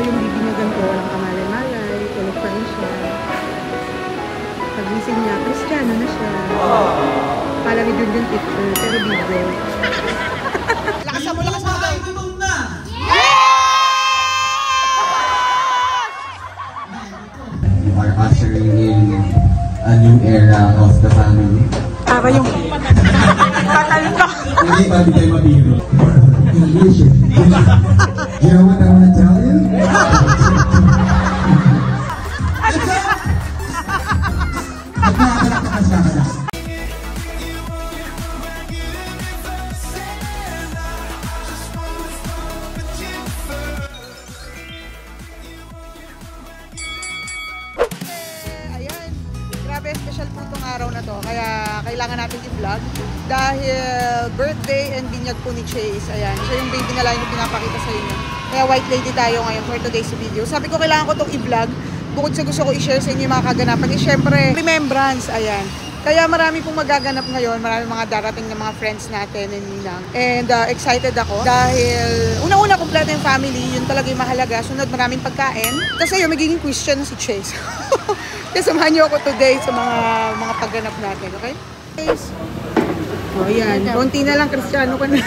yung bibi niya ganito, walang kamalay-malay, tulog pa rin siya. Pagising niya, Kristiyano na siya. Pala with yun yung picture, pero video. Lakas mo daw! You are ushering in a new era of the family. Para yung tatal ko. Hindi ba kayo mabiro? English. You know what I want to tell you? Ayan, grabe special po itong araw na to. Kaya kailangan natin i-vlog. Dahil birthday and binyag po ni Chase. Ayan, siya yung baby na lang yung pinapakita sa inyo. Kaya white lady tayo ngayon for today's video. Sabi ko kailangan ko itong i-vlog. Bukod sa gusto ko i-share sa inyo yung mga kaganapan. Eh syempre, remembrance. Ayan. Kaya marami pong magaganap ngayon, marami mga darating na mga friends natin and ninang. And excited ako dahil una-una kompleto yung family, yun talaga yung mahalaga. Sunod maraming pagkain. Kasi yung magiging question si Chase. Kaya samahan niyo ako today sa mga pagganap natin, okay? Chase. O yan, konti na lang, Kristiyano ka na.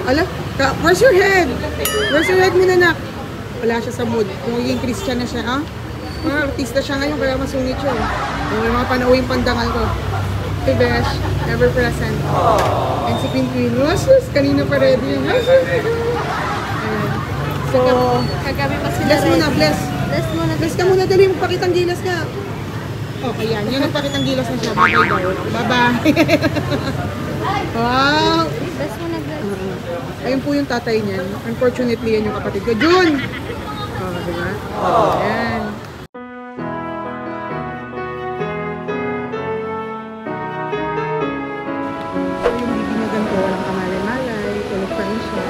Ala, where's your head? Where's your head, minanak? Wala siya sa mood. Kung magiging Christian na siya, ha? Mga artista siya ngayon, kaya masungit siya. Yung mga panauwing pandangal ko. Okay, Besh, ever present. And si Queen, Roses, kanina pa ready. So, Kagabi pa sila. bless muna, bless. Bless muna. Bless ka muna, dali mo pakitang gilas ka. Okay, yan. Yan ang pakitang gilas na siya. Bye-bye daw. Bye-bye. Wow. Bless muna, bless. Ayun po yung tatay niyan. Unfortunately, yan yung kapatid ko. Jun! Diba? Ayan. Yung bibi niya ganito, walang kamalay-malay, tulog pa rin siya.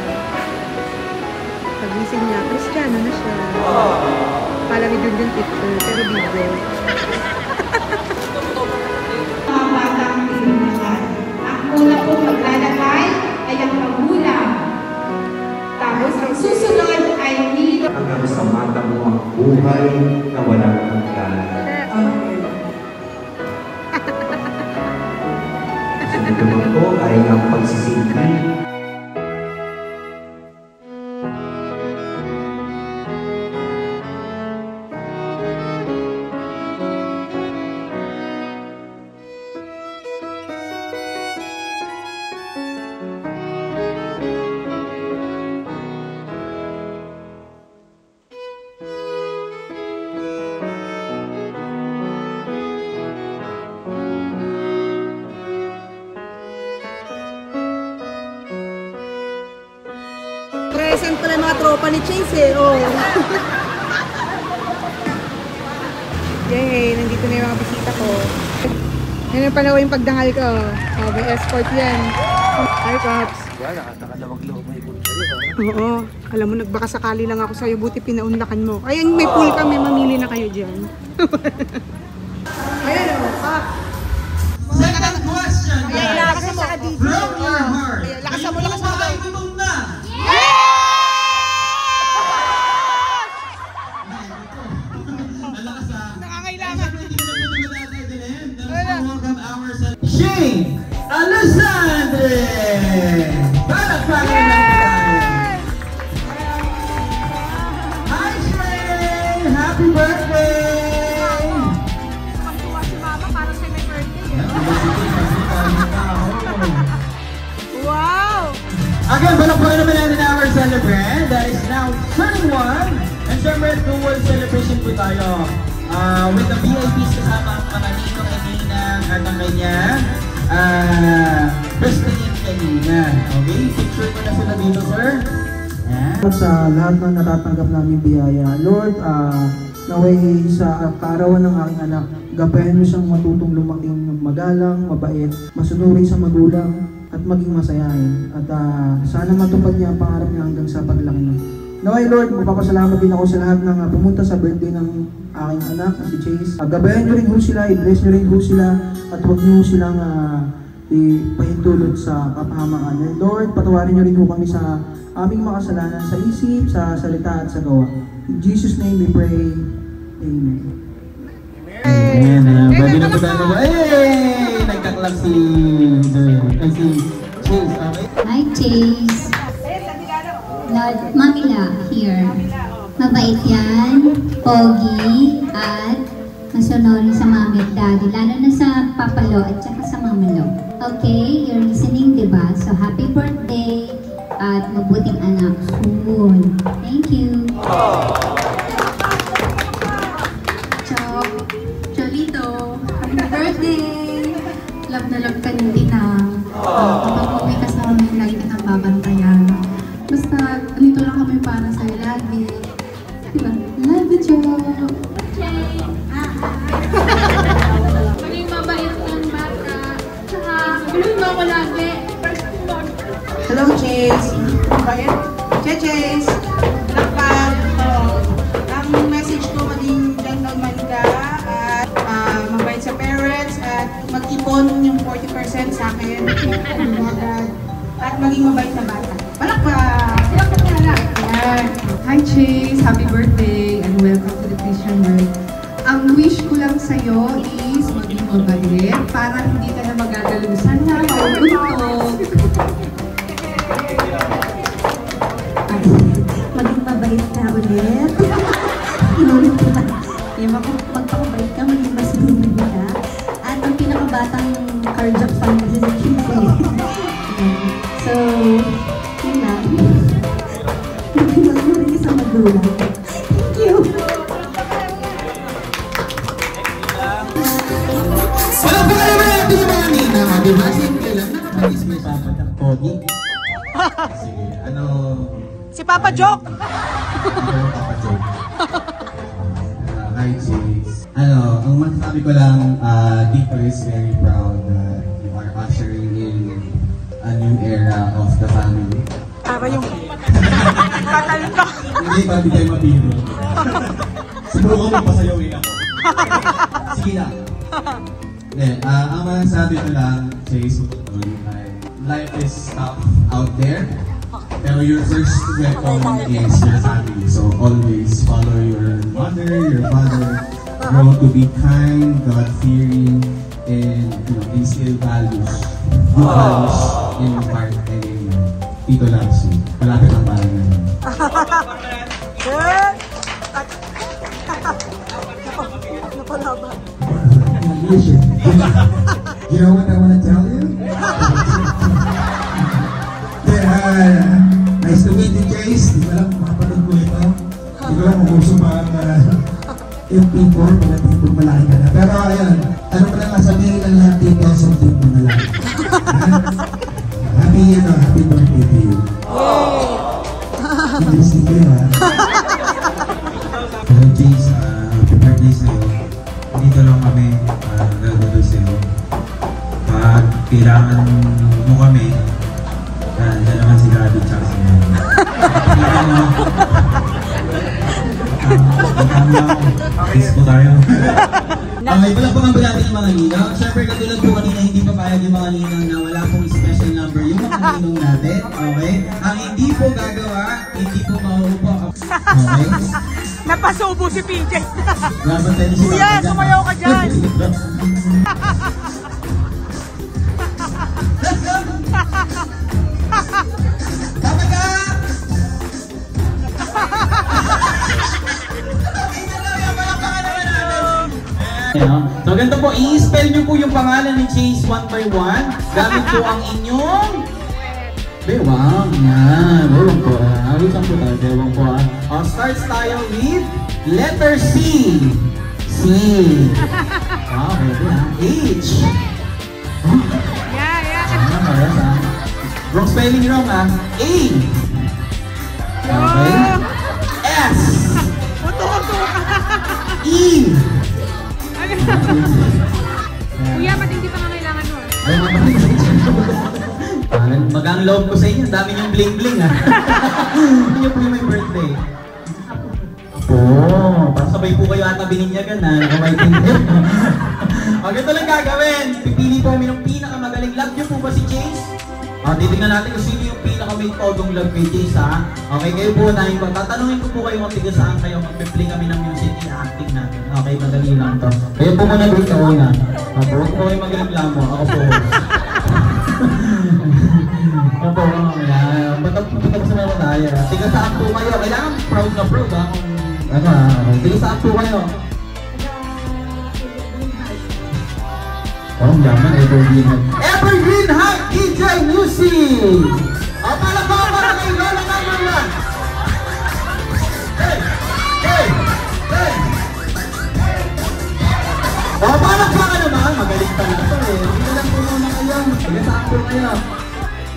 Pagising niya, Kristiyano na siya. Pala with yun yung picture, pero video. Mga batang pinunungan. Ang una pong maglalakay ay ang magulang. Tapos ang susunod ay nilo. Hanggang sa mata mo ang buhay na walang hanggan. Sunod ko ay ang pagsisilbi. Present pala yung mga tropa ni Chase eh. Oh. Yay, nandito na yung mga bisita ko. Yan ang pala yung pagdangal ko. Oh, may escort yan. Hi, Pops. Wala, nakakalawag-lawag may pool sa'yo. Oo. Alam mo, nagbaka sakali lang ako sa'yo. Buti pinaunlakan mo. Ayun, may pool kami. Mamili na kayo dyan. Ayan o, Pop. Second question, Ayan, lakasan mo. from our heart. Ayan, lakasan mo daw. Gutom na! Nakangailangan. Welcome our Shane Alessandre! Palakpakan lang tayo. Hi Shane! Happy birthday! Pagkuha si Mama para sa may birthday. Wow! Again, palakpakan naman natin our celebrant that is now turning 1. And syempre, dual celebration po tayo. With the VIPs kasama ang mga ninong and ninang at ang kanyang birthday kanina. Okay, picture ko na sila dito, sir. Ayan. Sa lahat ng natatanggap namin biyaya, Lord, naway sa kaarawan ng aking anak, gabayan mo siyang matutong lumaking magalang, mabait, masunurin sa magulang, at maging masayahin. At sana matupad niya ang pangarap niya hanggang sa paglaki niya. Naway Lord, magpapasalamat din ako sa lahat ng pumunta sa birthday ng aking anak, si Chase. Gabayan niyo rin ho sila, i-bless niyo rin ho sila, at huwag niyo silang ipahintulot sa kapahamakan. And Lord, patawarin niyo rin ho kami sa aming makasalanan sa isip, sa salita at sa gawa. In Jesus' name we pray. Amen. Ayan, pwede na po tayo ba? Hey! Nagkaklap si Chase, okay? Hi, Chase. Mamila here. Mabait yan, pogi, at masunori sa mami at daddy, lalo na sa papalo at saka sa mamalo. Okay, you're listening, diba? So, happy birthday at mabuting anak soon. Thank you. Cholito, happy birthday! Love na love ka ng tinang. Kapag uwi ka sa amin, lagi kitang babantayan. Basta, nandito lang kami para sa'yo lagi. Diba? Love you, Jo! Maging mabait ng bata. Tsaka, gulong mo ako lagi. Hello, Chase. Mabait? Chase! Lakpan. Ang message ko, maging gentleman ka at mabait sa parents at mag-ipon yung 40% sa akin. At maging mabait na bata. Palakpak! Palakpak na lang. Ayan. Hi, Chase! Happy birthday and welcome to the Christian world. Ang wish ko lang sa'yo is maging mabait para hindi ka na magagalusan na maubuntok. Maging mabait ka ulit. Inulit ko na. Magpakabait ka, maging masinunod ka. At ang pinakabatang cardiac fan kasi sa Chase. So, yun lang. Maging masinunod sa magulang. Thank you! Walang pa kayo natin yung mga nina, diba? Simple lang, nakapagis may papat ang pogi. Sige, ano... Si Papa Joke! Papa Joke. Hi, Chase. Ang masasabi ko lang, Deepo is very proud that you are ushering in a new era of the family. Para yung... Katalito! Hindi pa, hindi tayo mabiro. Subukan mo pasayawin ako. Sige lang. Ang masasabi ko lang, Chase, life is tough out there. Pero your first weapon is your family. So always follow your mother, your father. Grow to be kind, God-fearing, and instill values. Good values in your heart and in your Tito loves you. Malapit ang bahay na yun. Good! Napalaban. You know what I want to tell you? Nice to meet you, Chase. Di ko lang makapanood ko ito. Di ko lang kung gusto pa ang FP4, pagdating kung malaki ka na. Pero ayun, ano pa lang masabihin ng lahat dito, something mo na lang. Happy birthday to you. Interesting kayo, ha? Hello, Chase. Happy birthday sa'yo. Dito lang kami, nagagawin sa'yo. Pag kailangan mo kami, dyan naman si Gabi tsaka si Mary. Kiss po tayo. Okay, wala pa nga ba natin yung mga ninang? Siyempre, katulad po kanina, hindi pa payag yung mga ninang na wala pong special number yung mga ninong natin. Okay? Ang hindi po gagawa, hindi po mauupo. Okay? Napasubo si PJ. Dapat tayo si Kuya, sumayaw ka dyan. Dapat ka! So ganito po, i-spell nyo po yung pangalan ni Chase one by one. Gamit po ang inyong bewang. Yan, bewang po. Awisan po tayo, bewang po. Starts tayo with letter C. C. Wow, pwede ha. H. Wrong spelling wrong ha. A. Okay. S. E. Kuya, ba't hindi pa nga kailangan mo? Magang loob ko sa inyo, ang dami niyong bling-bling ha. Hindi niyo po yung may birthday. Apo, parang sabay po kayo ata bininyagan ha. Nakawaitin din. O, ganito lang gagawin. Pipili po kami ng pinakamagaling. Love niyo po ba si Chase? Titignan natin kung sino yung may Todong Love kay Chase ha. Okay, kayo po na yung tatanungin ko po kayo kung tiga saan kayo magpe-play kami ng music i-acting natin. Okay, madali lang to. Kayo po muna dito una. Huwag po kayo magreklamo. Ako po. Ako po. Patapos na naman tayo. Tiga saan po kayo. Kailangan proud na proud ha. Tiga saan po kayo. Oh, yaman, Evergreen High. Evergreen High DJ Music! O, palabang para kay Lola number 1. Hey! Hey! Hey! O, palabang ka naman. Magaling pala ito eh. Hindi lang po muna kayo. Pagkasaan po kayo.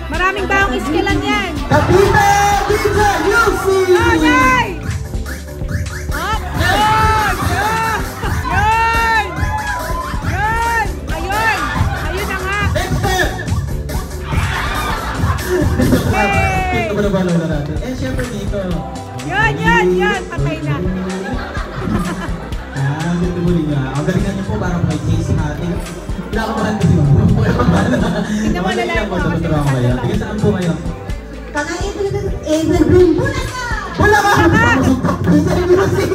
Maraming baong iskilan yan. Kapite DJ Music! Yay! Pinto ba na ba Lola natin? Eh, syempre dito. Yan! Patay na. Pinto muli nga. Ang galingan niyo po para kay Chase natin. Pinakabahan kasi mo. Pinawala lang po kasi Tiga saan po kayo? Evergreen, Bulaga! Bulaga! DJ Music!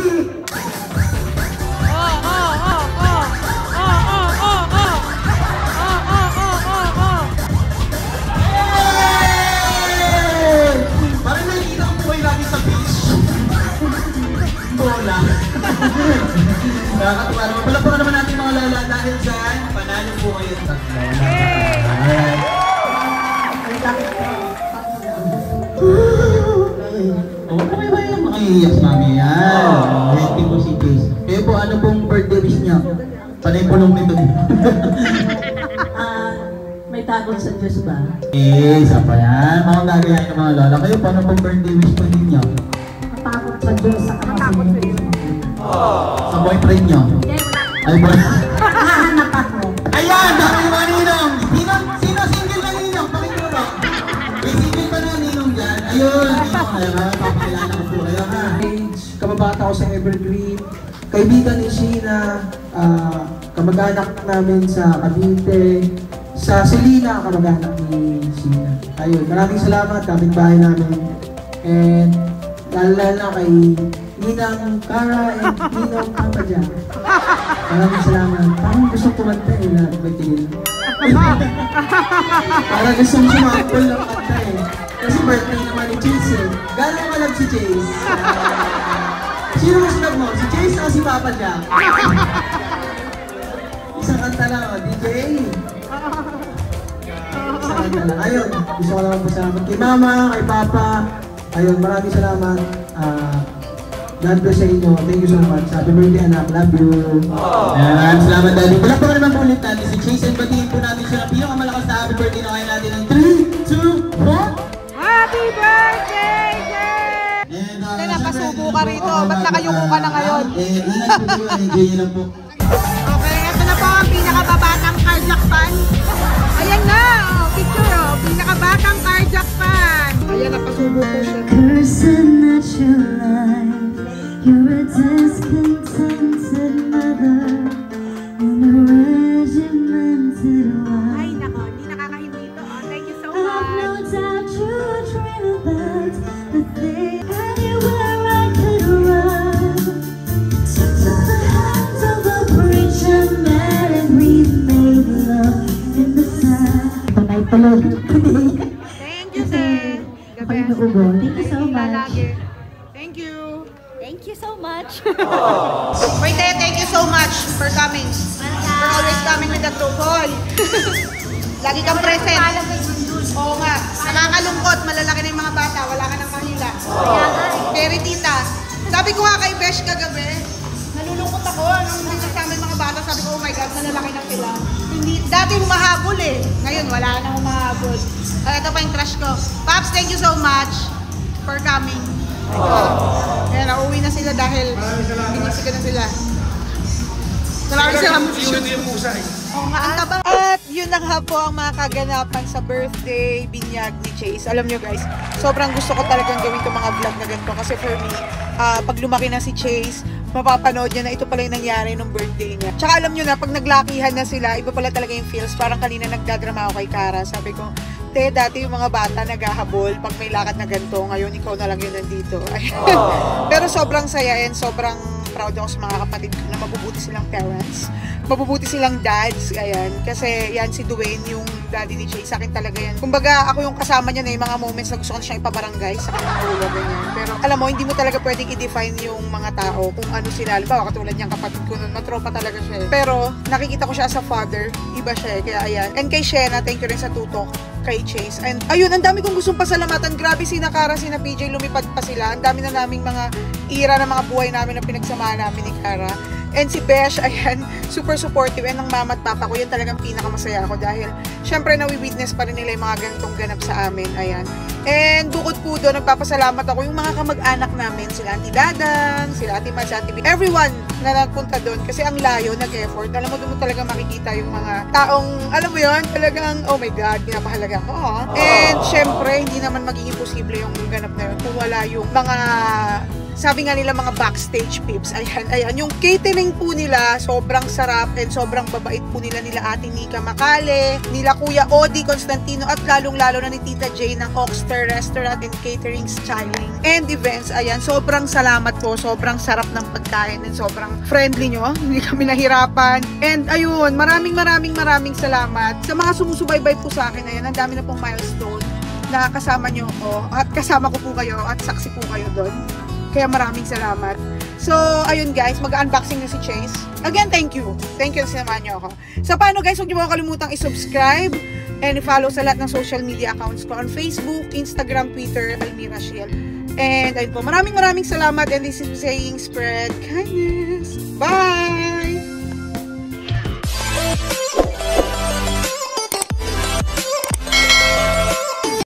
Nakakatuwa naman. Palapakan naman natin mga Lola dahil dyan, panalo po kayo sa tatlo. Huwag po kayo ba yung makiiyak, mami? Yan. Happy po si Chase. Kayo po, ano pong birthday wish niya? Panay pulong nito. May takot sa Diyos ba? Isa pa yan. Mga gagayain ng mga Lola. Kayo po, ano pong birthday wish po ninyo? Matakot sa Diyos sa kamasin. Sa boyfriend nyo? Ay, boyfriend. Hahanap ako. Ayan! Dami yung mga ninong! Sino single na ninong? Pakituro! May single pa na ninong dyan. Ayun! Ninong kayo ha? Papakilala ko po kayo ha? Kababata ko sa Evergreen. Kaibigan ni Sheena. Kamag-anak namin sa Cavite. Sa Selena, kamag-anak ni Sheena. Ayun, maraming salamat. Kapit-bahay namin. And lalo kay Ninang Cara and Ninong Kapadya. Maraming salamat. Parang gusto kumanta eh na magtigil. Parang gusto sumakol ng kanta eh. Kasi birthday naman ni Chase eh. Gano'n mo alam si Chase? Sino mas love mo? Si Chase o si Papadya? Isang kanta lang o, DJ. Isang kanta lang. Ayun, gusto ko lang pasalamat kay Mama, kay Papa. Ayun, maraming salamat. God bless sa inyo. Thank you so much. Happy birthday anak. Love you. Ayan, salamat daddy. Wala pa naman po ulit natin si Chase and batiin po natin siya ng pinakamalakas na happy birthday na kayo natin ng 3, 2, 1. Happy birthday, Jay! Hindi, napasubo ka rito. Ba't nakayuko ka na ngayon? Ingat po kayo. Enjoy nyo lang po. Okay, ito na po ang pinakababatang cardiac fan. Ayan na, picture oh. Pinakabatang cardiac fan. Ayan, napasubo po siya. Cursing at your life. You're a discontented mother and a regimented wife. Ay, nako, hindi nakakahindi ito. Oh, thank you so I've no much. doubt you dream about the thing anywhere I could run. To the hands of a preacher man and we made love in the sun. Panay tulog. Thank you, sir. Ako yung naubo. Thank you so much. Thank you. Thank you so much. Wait, thank you so much for coming. For always coming with the group. Hoy. Lagi kang present. Oo nga. Nakakalungkot. Malalaki na yung mga bata. Wala ka ng kahila. Very tita. Sabi ko nga kay Besh kagabi, nalulungkot ako. Nung hindi kasama yung mga bata, sabi ko, oh my God, malalaki na sila. Hindi, dati humahabol eh. Ngayon, wala na humahabol. Ito pa yung crush ko. Paps, thank you so much for coming. Kaya nauwi na sila dahil binisika na sila. Maraming salamat. Oo nga, ang taba. At yun na nga po ang mga kaganapan sa birthday binyag ni Chase. Alam nyo guys, sobrang gusto ko talagang gawin itong mga vlog na ganito. Kasi for me, pag lumaki na si Chase, mapapanood niya na ito pala yung nangyari nung birthday niya. Tsaka alam nyo na, pag naglakihan na sila, iba pala talaga yung feels. Parang kanina nagdadrama ako kay Cara. Sabi ko, Te, dati yung mga bata naghahabol pag may lakad na ganito, ngayon ikaw na lang yun nandito. Pero sobrang saya and sobrang proud ako sa mga kapatid ko na mabubuti silang parents, mabubuti silang dads, ayan. Kasi yan si Dwayne, yung daddy ni Chase, sa akin talaga yan. Kumbaga, ako yung kasama niya na yung mga moments na gusto ko na siyang ipabarangay sa kanyang ulo, ganyan. Pero alam mo, hindi mo talaga pwedeng i-define yung mga tao kung ano sila. Halimbawa, katulad niyang kapatid ko nun, matropa talaga siya. Pero nakikita ko siya as a father, iba siya, kaya ayan. And kay Shena, thank you rin sa tutok kay Chase. And ayun, ang dami kong gustong pasalamatan. Grabe, sina Cara, sina PJ, lumipad pa sila. Ang dami na naming mga ira ng mga buhay namin na pinagsamahan namin ni Cara. And si Besh, ayan, super supportive. And ng mama at papa ko, yan talagang pinakamasaya ako dahil syempre nawi-witness pa rin nila yung mga ganitong ganap sa amin. Ayan. And bukod po doon, nagpapasalamat ako yung mga kamag-anak namin, sila Auntie Dadang, sila Ate Mads, Ate B, everyone na nagpunta doon kasi ang layo, nag-effort. Alam mo, doon mo talaga makikita yung mga taong, alam mo yun, talagang, oh my God, pinapahalaga ko. And syempre, hindi naman magiging posible yung ganap na yun kung wala yung mga, sabi nga nila, mga backstage peeps. Ayan, ayan. Yung catering po nila, sobrang sarap and sobrang babait po nila Ate Nika Macale, nila Kuya Odi Constantino at lalong-lalo na ni Tita Jane ng Oxter Restaurant and Catering, Styling and Events. Ayan, sobrang salamat po. Sobrang sarap ng pagkain and sobrang friendly nyo. Hindi kami nahirapan. And ayun, maraming salamat sa mga sumusubaybay po sa akin. Ayan, ang dami na pong milestone na kasama nyo ko at kasama ko po kayo at saksi po kayo doon. Kaya maraming salamat. So, ayun guys, mag-unboxing na si Chase. Again, thank you. Thank you na sinamahan nyo ako. So, paano guys, huwag nyo po kalimutang i-subscribe and i-follow sa lahat ng social media accounts ko on Facebook, Instagram, Twitter, Almira Shiel. And ayun po, maraming salamat and this is saying spread kindness. Bye!